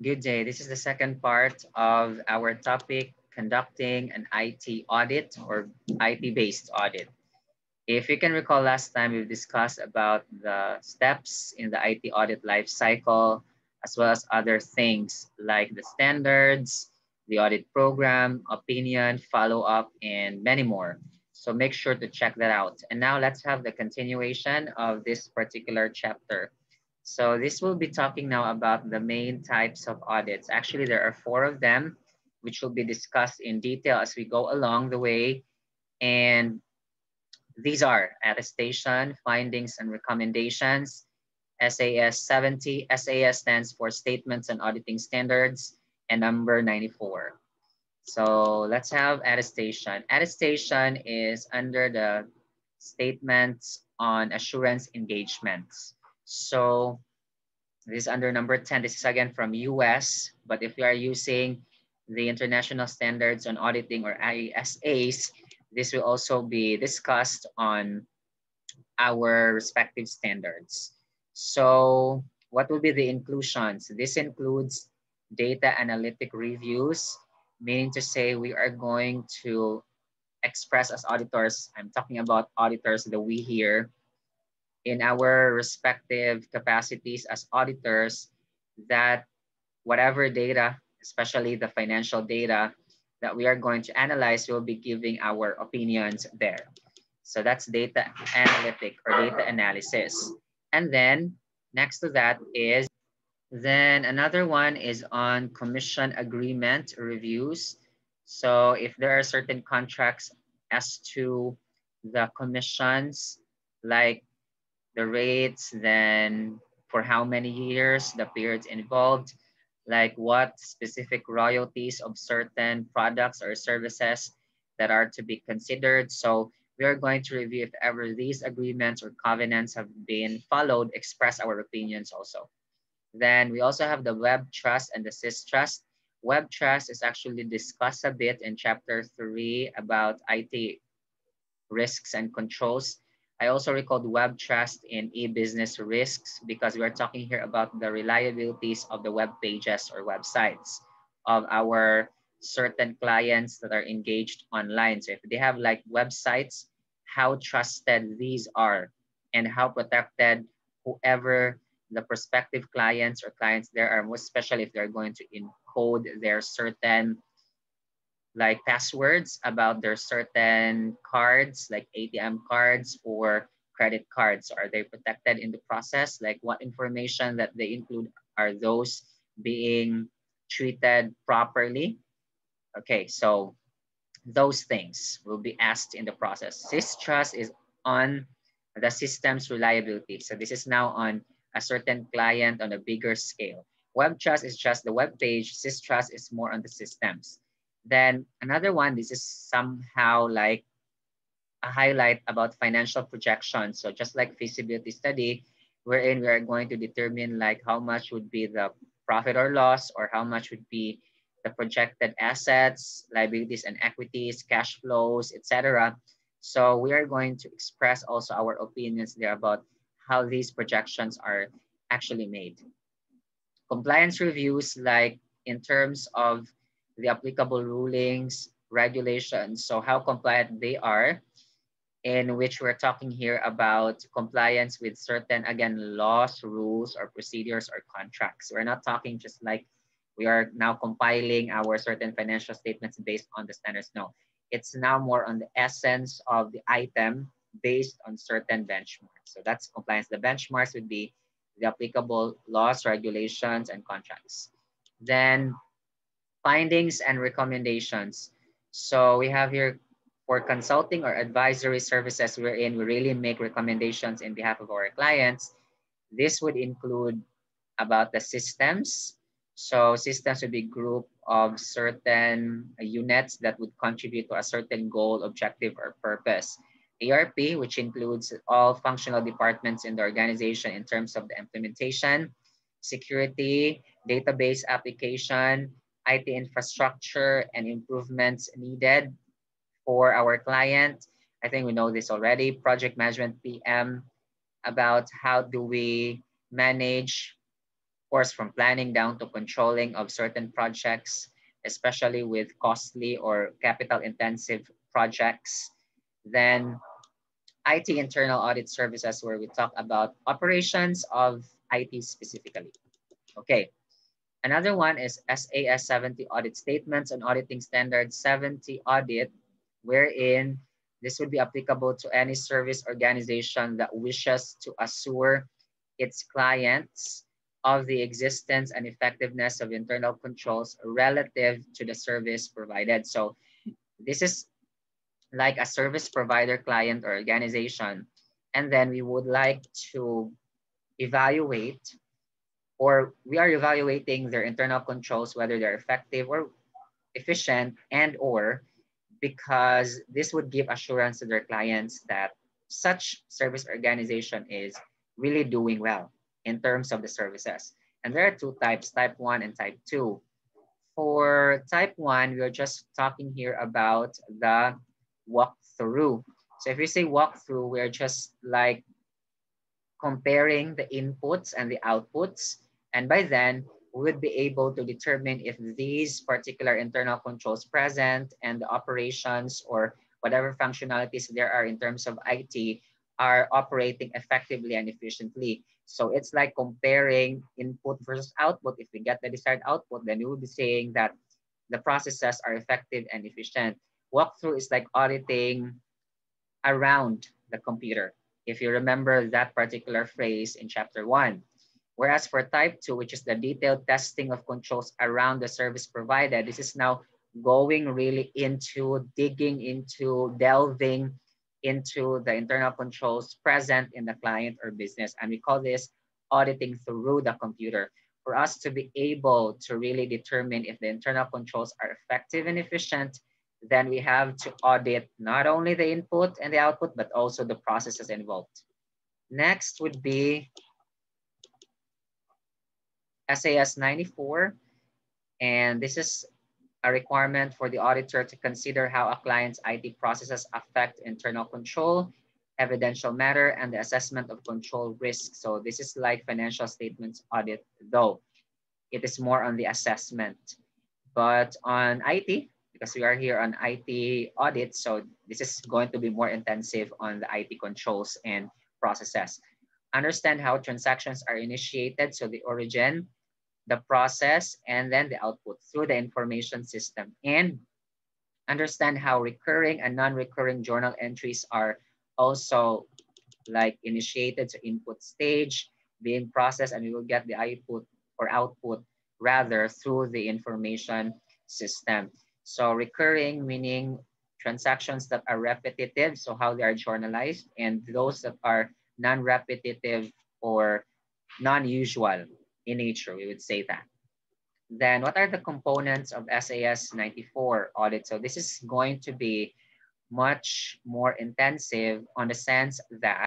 Good day. This is the second part of our topic, conducting an IT audit or IT-based audit. If you can recall last time, we've discussed about the steps in the IT audit life cycle, as well as other things like the standards, the audit program, opinion, follow-up, and many more. So make sure to check that out. And now let's have the continuation of this particular chapter. So this will be talking now about the main types of audits. Actually, there are four of them, which will be discussed in detail as we go along the way. And these are attestation, findings, and recommendations, SAS 70. SAS stands for Statements and Auditing Standards, and number 94. So let's have attestation. Attestation is under the statements on assurance engagements. So this is under number 10. This is again from US, but if we are using the International Standards on Auditing or ISAs, this will also be discussed on our respective standards. So what will be the inclusions? This includes data analytic reviews, meaning to say we are going to express as auditors, I'm talking about auditors, the we here, in our respective capacities as auditors, that whatever data, especially the financial data that we are going to analyze, we'll be giving our opinions there. So that's data analytic or data analysis. And then next to that is, then another one is on commission agreement reviews. So if there are certain contracts as to the commissions, like the rates, then for how many years, the periods involved, like what specific royalties of certain products or services that are to be considered. So we are going to review if ever these agreements or covenants have been followed, express our opinions also. Then we also have the web trust and the sys trust. Web trust is actually discussed a bit in chapter 3 about IT risks and controls. I also recalled web trust in e-business risks because we are talking here about the reliabilities of the web pages or websites of our certain clients that are engaged online. So if they have like websites, how trusted these are and how protected whoever the prospective clients or clients there are, most especially if they're going to encode their certain like passwords about their certain cards, like ATM cards or credit cards. Are they protected in the process? Like what information that they include, are those being treated properly? Okay, so those things will be asked in the process. Systrust is on the system's reliability. So this is now on a certain client on a bigger scale. Web trust is just the web page. Systrust is more on the systems. Then another one, this is somehow like a highlight about financial projections. So just like feasibility study, wherein we are going to determine like how much would be the profit or loss, or how much would be the projected assets, liabilities and equities, cash flows, etc. So we are going to express also our opinions there about how these projections are actually made. Compliance reviews, like in terms of the applicable rulings, regulations, so how compliant they are, in which we're talking here about compliance with certain, again, laws, rules, or procedures or contracts. We're not talking just like we are now compiling our certain financial statements based on the standards. No, it's now more on the essence of the item based on certain benchmarks. So that's compliance. The benchmarks would be the applicable laws, regulations, and contracts. Then findings and recommendations. So we have here for consulting or advisory services wherein we really make recommendations in behalf of our clients. This would include about the systems. So systems would be group of certain units that would contribute to a certain goal, objective, or purpose. ERP, which includes all functional departments in the organization in terms of the implementation, security, database application, IT infrastructure, and improvements needed for our client. I think we know this already. Project management PM, about how do we manage course, from planning down to controlling of certain projects, especially with costly or capital intensive projects. Then IT internal audit services, where we talk about operations of IT specifically. Okay. Another one is SAS 70 audit statements on auditing standard 70 audit, wherein this would be applicable to any service organization that wishes to assure its clients of the existence and effectiveness of internal controls relative to the service provided. So this is like a service provider client or organization, and then we would like to evaluate, or we are evaluating their internal controls, whether they're effective or efficient, and or because this would give assurance to their clients that such service organization is really doing well in terms of the services. And there are two types, type 1 and type 2. For type 1, we're just talking here about the walkthrough. So if we say walkthrough, we're just like comparing the inputs and the outputs. And by then, we would be able to determine if these particular internal controls present and the operations or whatever functionalities there are in terms of IT are operating effectively and efficiently. So it's like comparing input versus output. If we get the desired output, then we will be saying that the processes are effective and efficient. Walkthrough is like auditing around the computer, if you remember that particular phrase in chapter 1. Whereas for type 2, which is the detailed testing of controls around the service provided, this is now going really into digging into, delving into the internal controls present in the client or business. And we call this auditing through the computer, for us to be able to really determine if the internal controls are effective and efficient. Then we have to audit not only the input and the output, but also the processes involved. Next would be SAS 94. And this is a requirement for the auditor to consider how a client's IT processes affect internal control, evidential matter, and the assessment of control risk. So this is like financial statements audit, though it is more on the assessment. But on IT, because we are here on IT audit, so this is going to be more intensive on the IT controls and processes. Understand how transactions are initiated, so the origin, the process, and then the output through the information system. And understand how recurring and non-recurring journal entries are also like initiated to input stage, being processed, and we will get the input or output rather through the information system. So recurring meaning transactions that are repetitive, so how they are journalized, and those that are non-repetitive or non-usual in nature, we would say that. Then what are the components of SAS 94 audit? So this is going to be much more intensive on the sense that